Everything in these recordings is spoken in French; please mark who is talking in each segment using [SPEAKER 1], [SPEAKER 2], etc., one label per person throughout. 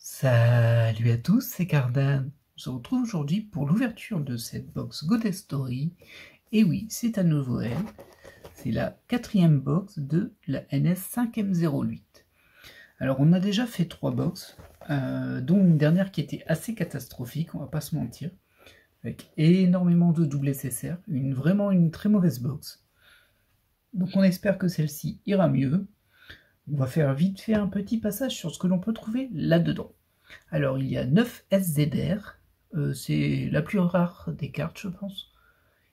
[SPEAKER 1] Salut à tous, c'est Cardan. On se retrouve aujourd'hui pour l'ouverture de cette box Goddess Story. Et oui, c'est à nouveau elle. C'est la quatrième box de la NS5M08. Alors on a déjà fait 3 box, dont une dernière qui était assez catastrophique, on va pas se mentir. Avec énormément de double SSR, vraiment une très mauvaise box. Donc on espère que celle-ci ira mieux. On va faire vite fait un petit passage sur ce que l'on peut trouver là-dedans. Alors, il y a 9 SZR, c'est la plus rare des cartes, je pense.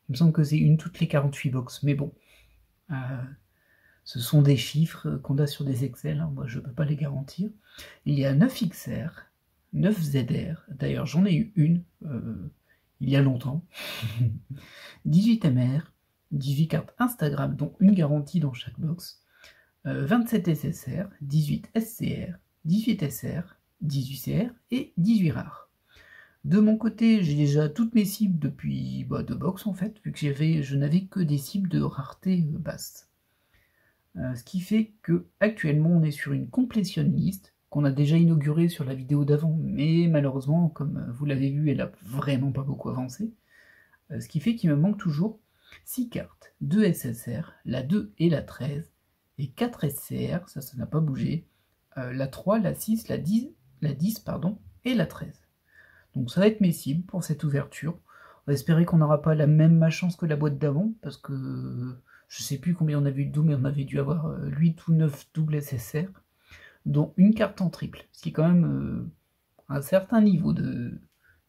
[SPEAKER 1] Il me semble que c'est une toutes les 48 box, mais bon. Ce sont des chiffres qu'on a sur des Excel, hein, moi je ne peux pas les garantir. Il y a 9 XR, 9 ZR, d'ailleurs j'en ai eu une il y a longtemps. 18 MR, 18 cartes Instagram, dont une garantie dans chaque box. 27 SSR, 18 SCR, 18 SR, 18 CR et 18 rares. De mon côté, j'ai déjà toutes mes cibles depuis 2 box en fait, vu que je n'avais que des cibles de rareté basse. Ce qui fait que actuellement on est sur une completion list qu'on a déjà inaugurée sur la vidéo d'avant, mais malheureusement, comme vous l'avez vu, elle a vraiment pas beaucoup avancé. Ce qui fait qu'il me manque toujours 6 cartes, 2 SSR, la 2 et la 13, et 4 SCR, ça n'a pas bougé, la 3, la 6, la 10 pardon, et la 13. Donc ça va être mes cibles pour cette ouverture. On va espérer qu'on n'aura pas la même malchance que la boîte d'avant, parce que je sais plus combien on avait eu de doubles, mais on avait dû avoir 8 ou 9 doubles SSR, dont une carte en triple, ce qui est quand même un certain niveau de...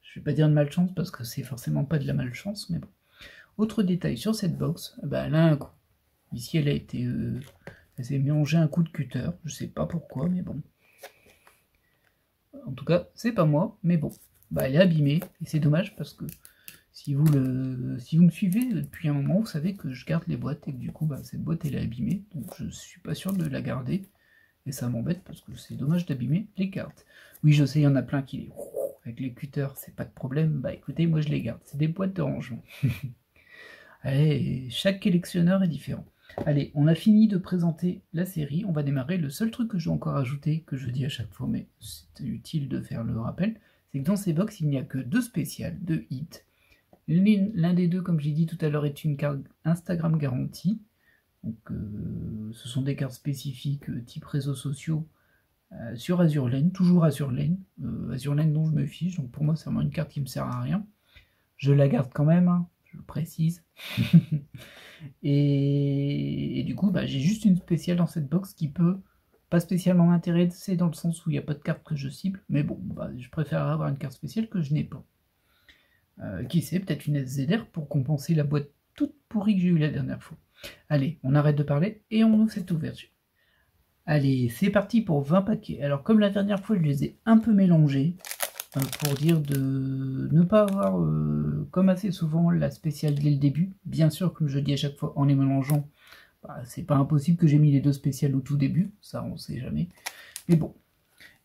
[SPEAKER 1] Je vais pas dire de malchance, parce que c'est forcément pas de la malchance, mais bon. Autre détail sur cette box, elle a un coup. Ici elle a été... elle s'est mangé un coup de cutter, je sais pas pourquoi, mais bon. En tout cas, c'est pas moi, mais bon. Elle est abîmée, et c'est dommage parce que si vous me suivez depuis un moment, vous savez que je garde les boîtes et que du coup, cette boîte elle est abîmée, donc je suis pas sûr de la garder. Et ça m'embête parce que c'est dommage d'abîmer les cartes. Oui, je sais, il y en a plein qui les... Avec les cutters, c'est pas de problème. Écoutez, moi je les garde. C'est des boîtes de rangement. Allez, chaque collectionneur est différent. Allez, on a fini de présenter la série, on va démarrer. Le seul truc que je dois encore ajouter, que je dis à chaque fois, mais c'est utile de faire le rappel, c'est que dans ces box, il n'y a que 2 spéciales, 2 hits. L'un des deux, comme j'ai dit tout à l'heure, est une carte Instagram garantie. Donc, ce sont des cartes spécifiques type réseaux sociaux sur Azur Lane, toujours Azur Lane. Azur Lane dont je me fiche, donc pour moi c'est vraiment une carte qui me sert à rien. Je la garde quand même, hein, je le précise. et du coup, j'ai juste une spéciale dans cette box qui peut pas spécialement m'intéresser dans le sens où il n'y a pas de carte que je cible, mais bon, je préfère avoir une carte spéciale que je n'ai pas. Qui sait, peut-être une SZR pour compenser la boîte toute pourrie que j'ai eue la dernière fois. Allez, on arrête de parler et on ouvre cette ouverture. Allez, c'est parti pour 20 paquets. Alors comme la dernière fois, je les ai un peu mélangés, pour dire de ne pas avoir, comme assez souvent, la spéciale dès le début. Bien sûr, comme je dis à chaque fois, en les mélangeant, c'est pas impossible que j'ai mis les 2 spéciales au tout début, ça on sait jamais. Mais bon,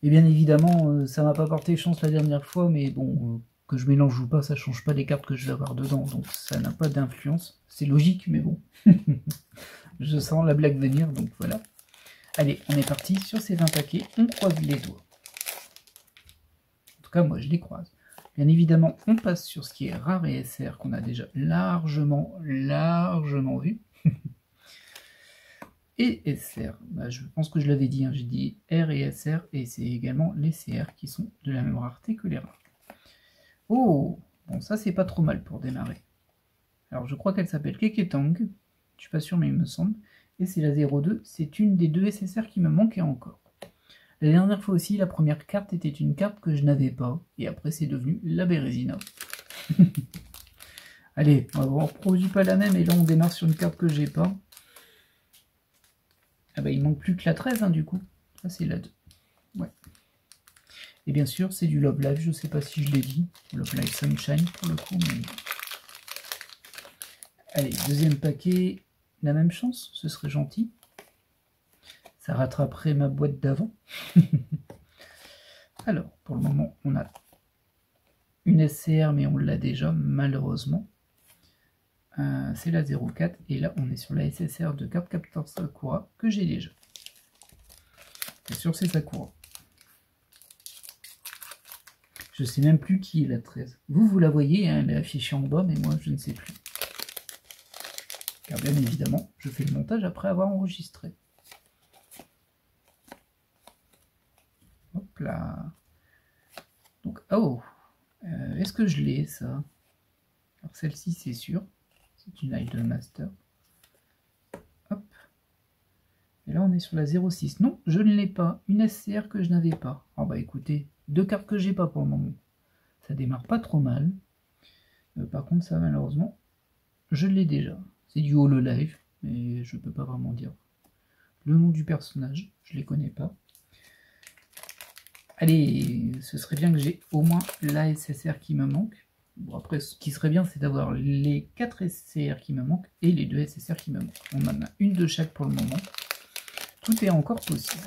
[SPEAKER 1] et bien évidemment, ça m'a pas porté chance la dernière fois, mais bon, que je mélange ou pas, ça change pas les cartes que je vais avoir dedans, donc ça n'a pas d'influence. C'est logique, mais bon. Je sens la blague venir, donc voilà. Allez, on est parti sur ces 20 paquets, on croise les doigts. En tout cas, moi je les croise. Bien évidemment, on passe sur ce qui est rare et SR, qu'on a déjà largement vu. Et SR, je pense que je l'avais dit, hein, j'ai dit R et SR, et c'est également les CR qui sont de la même rareté que les rares. Oh, bon ça c'est pas trop mal pour démarrer. Alors je crois qu'elle s'appelle Keketang, je suis pas sûr mais il me semble, et c'est la 02, c'est une des 2 SSR qui me manquait encore. La dernière fois aussi, la première carte était une carte que je n'avais pas, et après c'est devenu la Bérésina. Allez, on ne reproduit pas la même, et là on démarre sur une carte que j'ai pas. Ah il manque plus que la 13 hein, du coup. Ça c'est la 2. Ouais. Et bien sûr, c'est du Love Live, je sais pas si je l'ai dit. Love Live Sunshine pour le coup, mais... Allez, deuxième paquet, la même chance, ce serait gentil. Ça rattraperait ma boîte d'avant. Alors, pour le moment, on a une SCR, mais on l'a déjà, malheureusement. C'est la 04, et là, on est sur la SSR de Cardcaptor Sakura, que j'ai déjà. Bien sûr, c'est Sakura. Je sais même plus qui est la 13. Vous la voyez, hein, elle est affichée en bas, mais moi, je ne sais plus. Car bien évidemment, je fais le montage après avoir enregistré. Hop là. Donc, oh, est-ce que je l'ai, ça? Alors, celle-ci, c'est sûr. C'est une Idol Master. Hop. Et là, on est sur la 06. Non, je ne l'ai pas. Une SCR que je n'avais pas. Ah bah écoutez, 2 cartes que j'ai pas pour le moment. Ça démarre pas trop mal. Par contre, ça, malheureusement, je l'ai déjà. C'est du Hololive, mais je peux pas vraiment dire le nom du personnage. Je les connais pas. Allez, ce serait bien que j'ai au moins la SSR qui me manque. Bon, après, ce qui serait bien, c'est d'avoir les 4 SCR qui me manquent et les 2 SSR qui me manquent. On en a une de chaque pour le moment. Tout est encore possible.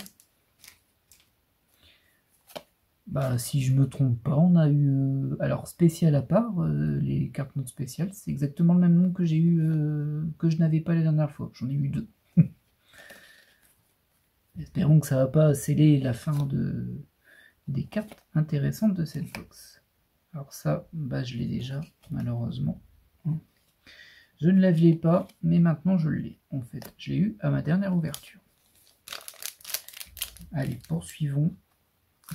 [SPEAKER 1] Bah, si je me trompe pas, on a eu... alors, spécial à part, les cartes notes spéciales, c'est exactement le même nom que j'ai eu, que je n'avais pas la dernière fois. J'en ai eu 2. Espérons que ça va pas sceller la fin des cartes intéressantes de cette box. Alors ça, bah, je l'ai déjà, malheureusement. Je ne l'avais pas, mais maintenant je l'ai, en fait. Je l'ai eu à ma dernière ouverture. Allez, poursuivons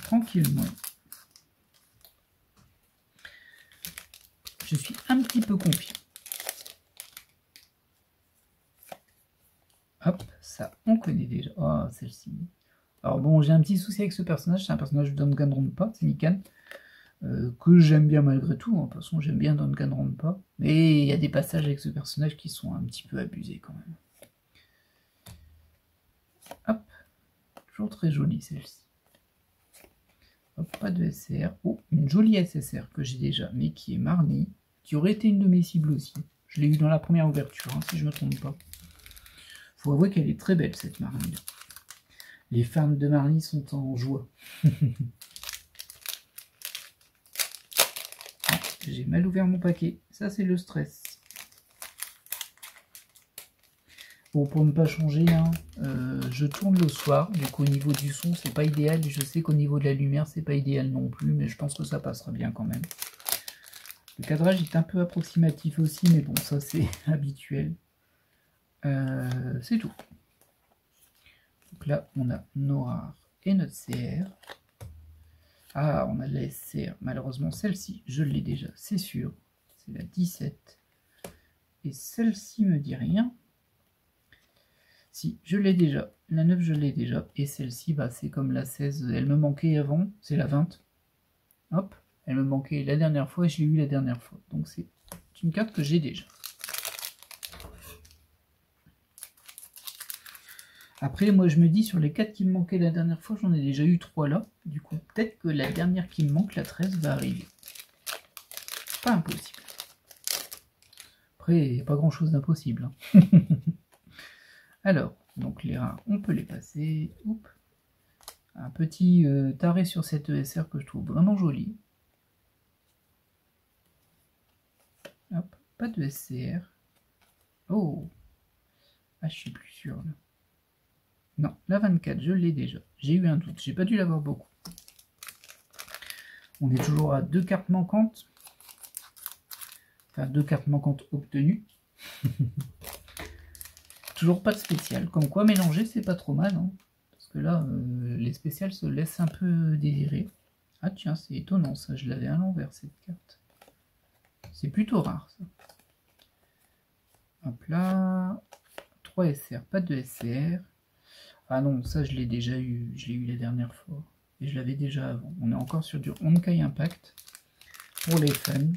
[SPEAKER 1] tranquillement. Je suis un petit peu confiant. Hop, ça, on connaît déjà. Oh, celle-ci. Alors bon, j'ai un petit souci avec ce personnage. C'est un personnage de Danganronpa, c'est Mikan. Que j'aime bien malgré tout. De toute façon, j'aime bien Danganronpa. Mais il y a des passages avec ce personnage qui sont un petit peu abusés quand même. Hop, toujours très jolie celle-ci. Hop, pas de SCR. Oh, une jolie SSR que j'ai déjà, mais qui est Marnie, qui aurait été une de mes cibles aussi. Je l'ai eu dans la première ouverture, hein, si je ne me trompe pas. Faut avouer qu'elle est très belle cette Marnie. Les fans de Marnie sont en joie. Ah, j'ai mal ouvert mon paquet. Ça, c'est le stress. Bon, pour ne pas changer, hein, je tourne le soir, donc au niveau du son, c'est pas idéal. Je sais qu'au niveau de la lumière, c'est pas idéal non plus, mais je pense que ça passera bien quand même. Le cadrage est un peu approximatif aussi, mais bon, ça c'est habituel. C'est tout. Donc là, on a nos rares et notre CR. Ah, on a la SCR. Malheureusement, celle-ci, je l'ai déjà, c'est sûr. C'est la 17. Et celle-ci me dit rien. Si, je l'ai déjà. La 9, je l'ai déjà. Et celle-ci, bah, c'est comme la 16. Elle me manquait avant. C'est la 20. Hop. Elle me manquait la dernière fois et je l'ai eu la dernière fois. Donc c'est une carte que j'ai déjà. Après, moi, je me dis, sur les 4 qui me manquaient la dernière fois, j'en ai déjà eu 3 là. Du coup, peut-être que la dernière qui me manque, la 13, va arriver. Pas impossible. Après, il n'y a pas grand-chose d'impossible. Hein. Alors, donc les rares, on peut les passer. Oups. Un petit taré sur cette ESR que je trouve vraiment jolie. Hop, pas de SCR. Oh. Ah, je suis plus sûr là. Non, la 24, je l'ai déjà. J'ai eu un doute, j'ai pas dû l'avoir beaucoup. On est toujours à 2 cartes manquantes. Enfin, 2 cartes manquantes obtenues. Toujours pas de spécial. Comme quoi, mélanger, c'est pas trop mal. Hein. Parce que là, les spéciales se laissent un peu désirer. Ah tiens, c'est étonnant ça. Je l'avais à l'envers, cette carte. C'est plutôt rare, ça. Hop là. 3 SR, pas de SCR. Ah non, ça, je l'ai déjà eu. Je l'ai eu la dernière fois. Et je l'avais déjà avant. On est encore sur du Honkai Impact. Pour les fans.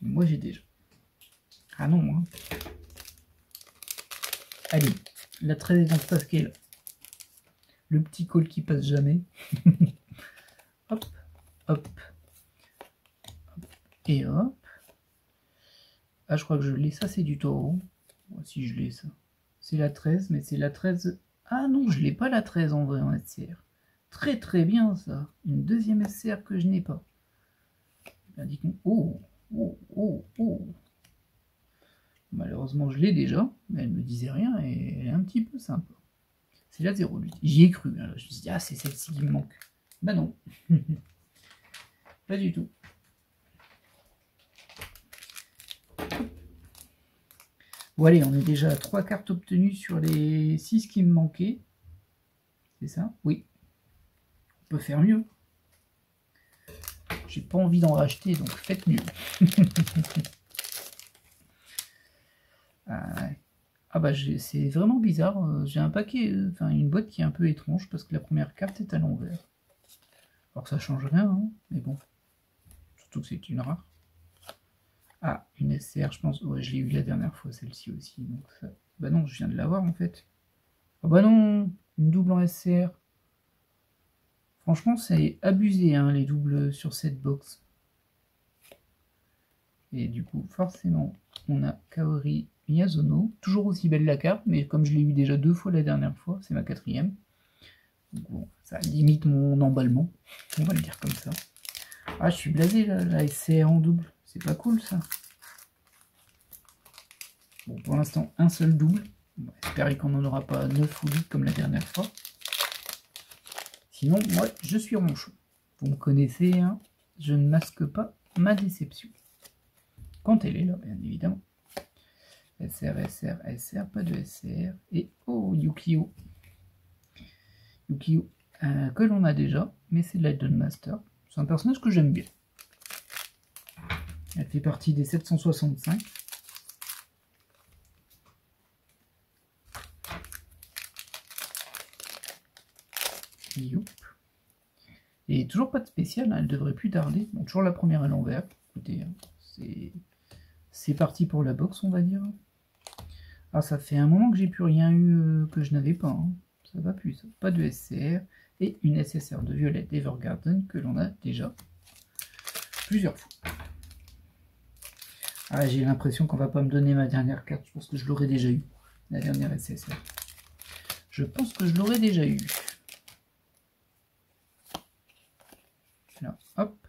[SPEAKER 1] Moi, j'ai déjà. Ah non, hein. Allez, la 13 est dans ce paquet là. Le petit call qui passe jamais. Hop, hop, hop, et hop. Ah, je crois que je l'ai. Ça, c'est du taureau. Moi, si je l'ai, ça. C'est la 13, mais c'est la 13. Ah non, je l'ai pas la 13 en vrai en SCR. Très très bien ça. Une deuxième SCR que je n'ai pas. Oh, oh, oh, oh. Malheureusement, je l'ai déjà, mais elle me disait rien et elle est un petit peu sympa. C'est la 08. J'y ai cru. Alors, je me suis dit, ah, c'est celle-ci qui me manque. Bah non. Pas du tout. Bon allez, on est déjà à 3 cartes obtenues sur les 6 qui me manquaient. C'est ça? Oui. On peut faire mieux. J'ai pas envie d'en racheter, donc faites mieux. Ah bah c'est vraiment bizarre. J'ai un paquet, enfin une boîte qui est un peu étrange parce que la première carte est à l'envers. Alors ça change rien, hein, mais bon. Surtout que c'est une rare. Ah, une SCR, je pense. Ouais, je l'ai eu la dernière fois, celle-ci aussi. Donc ça... Bah non, je viens de l'avoir en fait. Ah bah non, une double en SCR. Franchement, c'est abusé, hein, les doubles sur cette box. Et du coup, forcément, on a Kaori Miyazono. Toujours aussi belle la carte, mais comme je l'ai eu déjà 2 fois la dernière fois, c'est ma 4e. Donc bon, ça limite mon emballement. On va le dire comme ça. Ah, je suis blasé là, la SCR en double. C'est pas cool ça. Bon, pour l'instant, un seul double. On va espérer qu'on n'en aura pas 9 ou 8 comme la dernière fois. Sinon, moi, je suis ronchon. Vous me connaissez, hein, je ne masque pas ma déception. Quand elle est là, bien évidemment. SR, SR, SR, pas de SR. Et oh, Yukio. Yukio, que l'on a déjà, mais c'est de la Dungeon Master. C'est un personnage que j'aime bien. Elle fait partie des 765. Youp. Et toujours pas de spécial, hein, elle devrait plus tarder. Bon, toujours la première à l'envers. Écoutez, c'est parti pour la box, on va dire. Ah, ça fait un moment que j'ai plus rien eu que je n'avais pas. Hein. Ça va plus. Pas de SCR. Et une SSR de Violette Evergarden que l'on a déjà plusieurs fois. Ah, j'ai l'impression qu'on va pas me donner ma dernière carte. Je pense que je l'aurais déjà eu. La dernière SSR. Je pense que je l'aurais déjà eu. Alors, hop.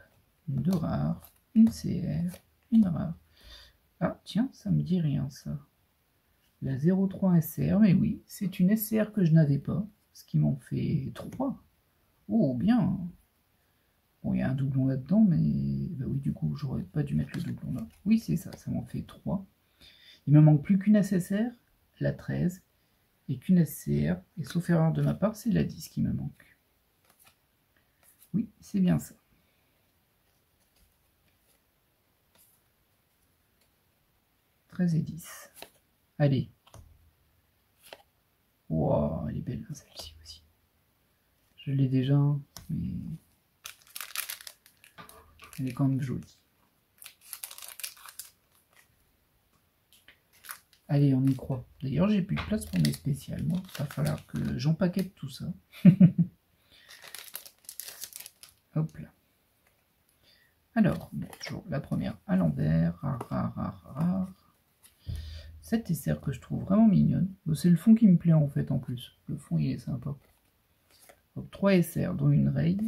[SPEAKER 1] Une 2 rares. Une CR. Une rare. Ah, tiens, ça me dit rien, ça. La 03 SCR, mais oui, c'est une SCR que je n'avais pas. Ce qui m'en fait 3. Oh, bien. Bon, il y a un doublon là-dedans, mais... Bah oui, du coup, j'aurais pas dû mettre le doublon là. Oui, c'est ça, ça m'en fait 3. Il me manque plus qu'une SSR, la 13, et qu'une SCR. Et sauf erreur de ma part, c'est la 10 qui me manque. Oui, c'est bien ça. Et 10. Allez. Wow, elle est belle, hein, celle-ci aussi. Je l'ai déjà, mais elle est quand même jolie. Allez, on y croit. D'ailleurs, j'ai plus de place pour mes spéciales. Moi, il va falloir que j'empaquette tout ça. Hop là. Alors, bon, toujours la première à l'envers. Rare. Cette SR que je trouve vraiment mignonne. C'est le fond qui me plaît en fait en plus. Le fond il est sympa. Donc 3 SR dont une raid.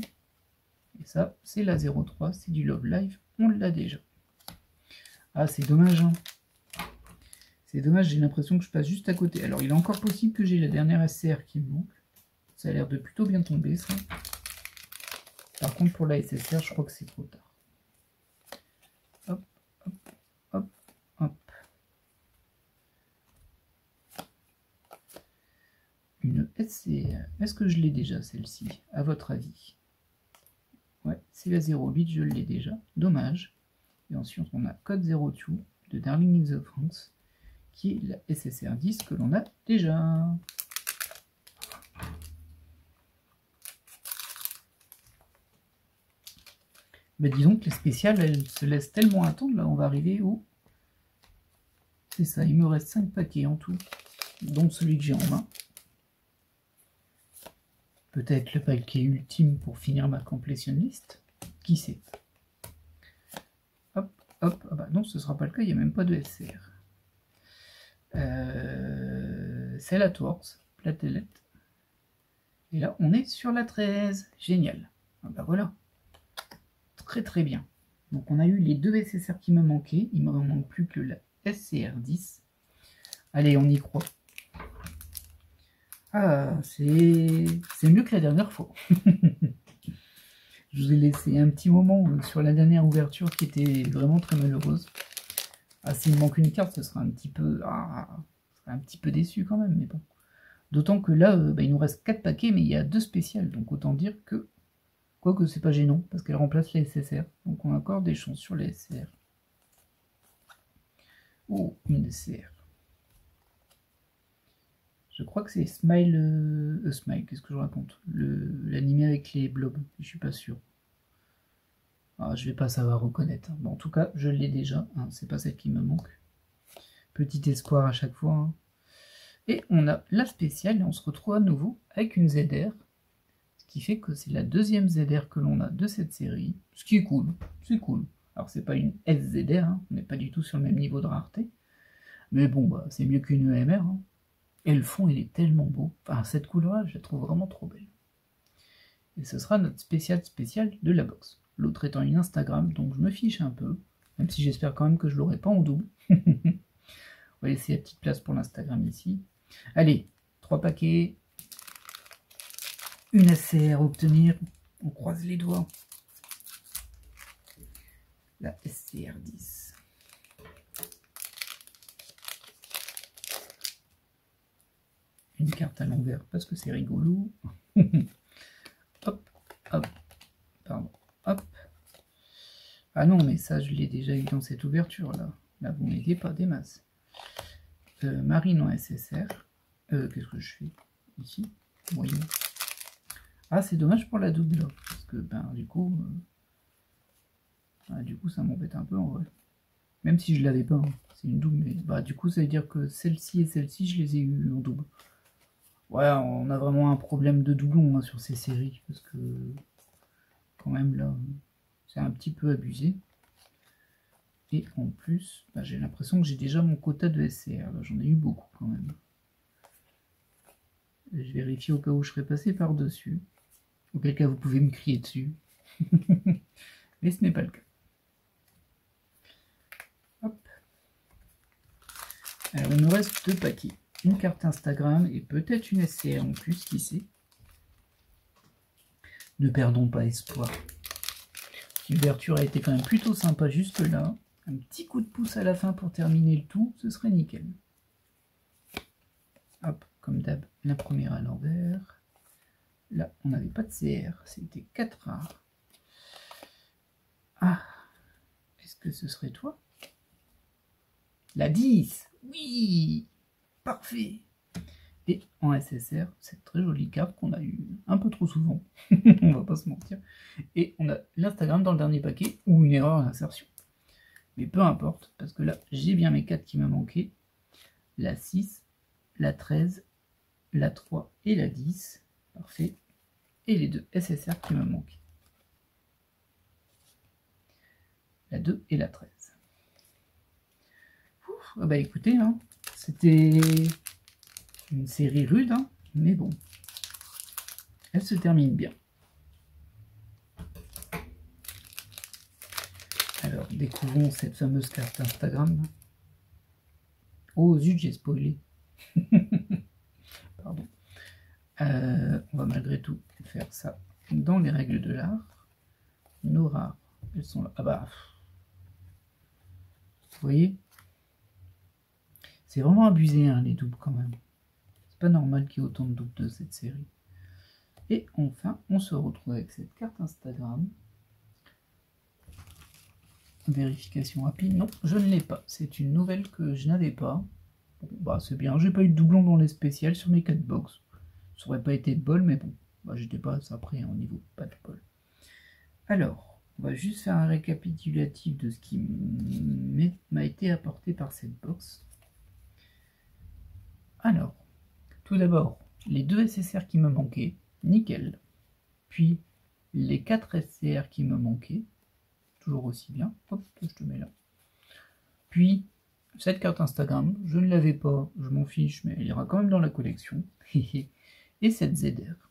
[SPEAKER 1] Et ça c'est la 03, c'est du Love Live. On l'a déjà. Ah c'est dommage hein. C'est dommage, j'ai l'impression que je passe juste à côté. Alors il est encore possible que j'ai la dernière SCR qui me manque. Ça a l'air de plutôt bien tomber ça. Par contre pour la SSR je crois que c'est trop tard. Hop, hop, hop, hop. Une SCR. Est-ce que je l'ai déjà celle-ci, à votre avis? Ouais, c'est la 08, je l'ai déjà. Dommage. Et ensuite, on a Code 02 de Darling in the France, qui est la SSR 10 que l'on a déjà. Mais disons que les spéciales, elles se laissent tellement attendre. Là, on va arriver où? C'est ça, il me reste 5 paquets en tout, dont celui que j'ai en main. Peut-être le paquet ultime pour finir ma completion list. Qui sait? Hop, hop. Ah bah non, ce ne sera pas le cas, il n'y a même pas de SCR. C'est la Torx, Platelette. Et là, on est sur la 13. Génial. Ah bah voilà. Très très bien. Donc on a eu les 2 SSR qui me manquaient. Il ne me manque plus que la SCR 10. Allez, on y croit. Ah, c'est mieux que la dernière fois. Je vous ai laissé un petit moment sur la dernière ouverture qui était vraiment très malheureuse. Ah, s'il me manque une carte, ce sera un petit peu... un petit peu déçu quand même, mais bon. D'autant que là, il nous reste 4 paquets, mais il y a 2 spéciales, donc autant dire que... Quoique c'est pas gênant, parce qu'elle remplace les SSR, donc on a encore des chances sur les SSR. Oh, une SSR. Je crois que c'est Smile... Smile, qu'est-ce que je raconte? L'animé avec les blobs, je suis pas sûr. Ah, je vais pas savoir reconnaître. Bon, en tout cas, je l'ai déjà, hein, c'est pas celle qui me manque. Petit espoir à chaque fois. Hein. Et on a la spéciale, et on se retrouve à nouveau avec une ZR. Ce qui fait que c'est la deuxième ZR que l'on a de cette série. Ce qui est cool, c'est cool. Alors c'est pas une SZR, hein, on n'est pas du tout sur le même niveau de rareté. Mais bon, bah, c'est mieux qu'une EMR. Hein. Et le fond, il est tellement beau. Enfin, cette couleur-là, je la trouve vraiment trop belle. Et ce sera notre spécial de la box. L'autre étant une Instagram, donc je me fiche un peu. Même si j'espère quand même que je l'aurai pas en double. On va laisser la petite place pour l'Instagram ici. Allez, 3 paquets. Une SCR à obtenir. On croise les doigts. La SCR 10. Une carte à l'envers parce que c'est rigolo. Hop, hop, pardon, hop. Ah non, mais ça, je l'ai déjà eu dans cette ouverture-là. Là, vous m'aidez pas des masses. Marine en SSR. Qu'est-ce que je fais ici? Voyons. Ah, c'est dommage pour la double, là. Parce que, ben, du coup, ça m'embête un peu, en vrai. Même si je l'avais pas, hein. C'est une double, mais bah, du coup, ça veut dire que celle-ci et celle-ci, je les ai eues en double. Ouais, on a vraiment un problème de doublon hein, sur ces séries, parce que, quand même, là, c'est un petit peu abusé. Et en plus, bah, j'ai l'impression que j'ai déjà mon quota de SCR. J'en ai eu beaucoup, quand même. Je vérifie au cas où je serais passé par-dessus. Auquel cas, vous pouvez me crier dessus. Mais ce n'est pas le cas. Hop. Alors, il nous reste 2 paquets. Une carte Instagram et peut-être une SCR en plus, qui sait. Ne perdons pas espoir. L'ouverture a été quand même plutôt sympa jusque là. Un petit coup de pouce à la fin pour terminer le tout, ce serait nickel. Hop, comme d'hab, la première à l'envers. Là, on n'avait pas de CR, c'était 4 rares. Ah, est-ce que ce serait toi? La 10, oui, parfait. Et en SSR, cette très jolie carte qu'on a eu un peu trop souvent, on va pas se mentir. Et on a l'Instagram dans le dernier paquet, ou une erreur d'insertion. Mais peu importe, parce que là, j'ai bien mes 4 qui me manquaient. La 6, la 13, la 3 et la 10. Parfait. Et les 2 SSR qui me manquent. La 2 et la 13. Ouf, bah écoutez, hein, c'était une série rude, hein, mais bon. Elle se termine bien. Alors, découvrons cette fameuse carte Instagram. Oh zut, j'ai spoilé. Pardon. On va malgré tout faire ça dans les règles de l'art. Nos rares, elles sont là. Ah bah, vous voyez, c'est vraiment abusé hein, les doubles quand même. C'est pas normal qu'il y ait autant de doubles de cette série. Et enfin, on se retrouve avec cette carte Instagram. Vérification rapide. Non, je ne l'ai pas. C'est une nouvelle que je n'avais pas. Bon, bah c'est bien. J'ai pas eu de doublon dans les spéciales sur mes 4 box. Ça aurait pas été de bol, mais bon. Bah, j'étais pas après au niveau pas de bol. Alors, on va juste faire un récapitulatif de ce qui m'a été apporté par cette box. Alors, tout d'abord, les 2 SSR qui me manquaient, nickel. Puis, les 4 SCR qui me manquaient, toujours aussi bien. Hop, je te mets là. Puis, cette carte Instagram, je ne l'avais pas, je m'en fiche, mais elle ira quand même dans la collection. Et cette ZR.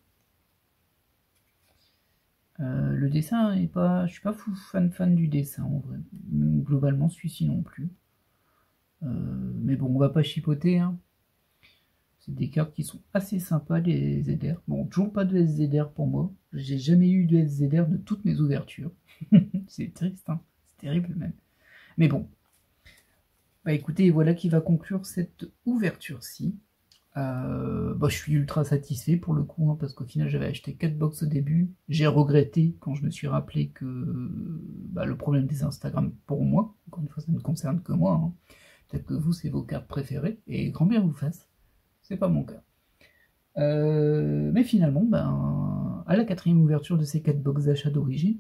[SPEAKER 1] Le dessin est pas... Je suis pas fan du dessin, en vrai. Globalement, celui-ci non plus. Mais bon, on va pas chipoter, hein. C'est des cartes qui sont assez sympas, les ZR. Bon, toujours pas de SZR pour moi. J'ai jamais eu de SZR de toutes mes ouvertures. C'est triste, hein. C'est terrible même. Mais bon. Bah écoutez, voilà qui va conclure cette ouverture-ci. Je suis ultra satisfait pour le coup, hein, parce qu'au final j'avais acheté 4 box au début. J'ai regretté quand je me suis rappelé que le problème des Instagram pour moi, encore une fois ça ne concerne que moi, hein. Peut-être que vous c'est vos cartes préférées, et grand bien vous fasse, c'est pas mon cas. Mais finalement, à la 4e ouverture de ces 4 box d'achat d'origine,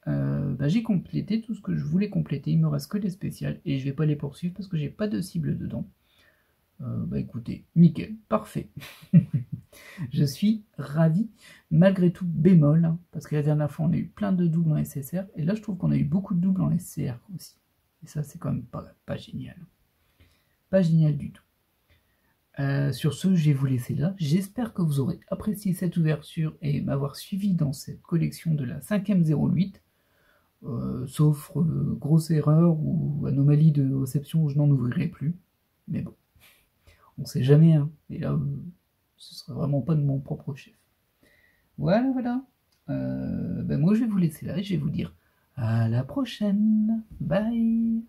[SPEAKER 1] j'ai complété tout ce que je voulais compléter, il me reste que les spéciales, et je vais pas les poursuivre parce que j'ai pas de cible dedans. Écoutez, nickel, parfait. Je suis ravi, malgré tout bémol, hein, parce que la dernière fois on a eu plein de doubles en SSR, et là je trouve qu'on a eu beaucoup de doubles en SCR aussi. Et ça c'est quand même pas génial. Pas génial du tout. Sur ce, je vais vous laisser là. J'espère que vous aurez apprécié cette ouverture et m'avoir suivi dans cette collection de la 5e 08. Sauf grosse erreur ou anomalie de réception où je n'en ouvrirai plus. Mais bon, on sait jamais, hein. Et là, ce serait vraiment pas de mon propre chef. Voilà, voilà. Moi, je vais vous laisser là et je vais vous dire à la prochaine. Bye.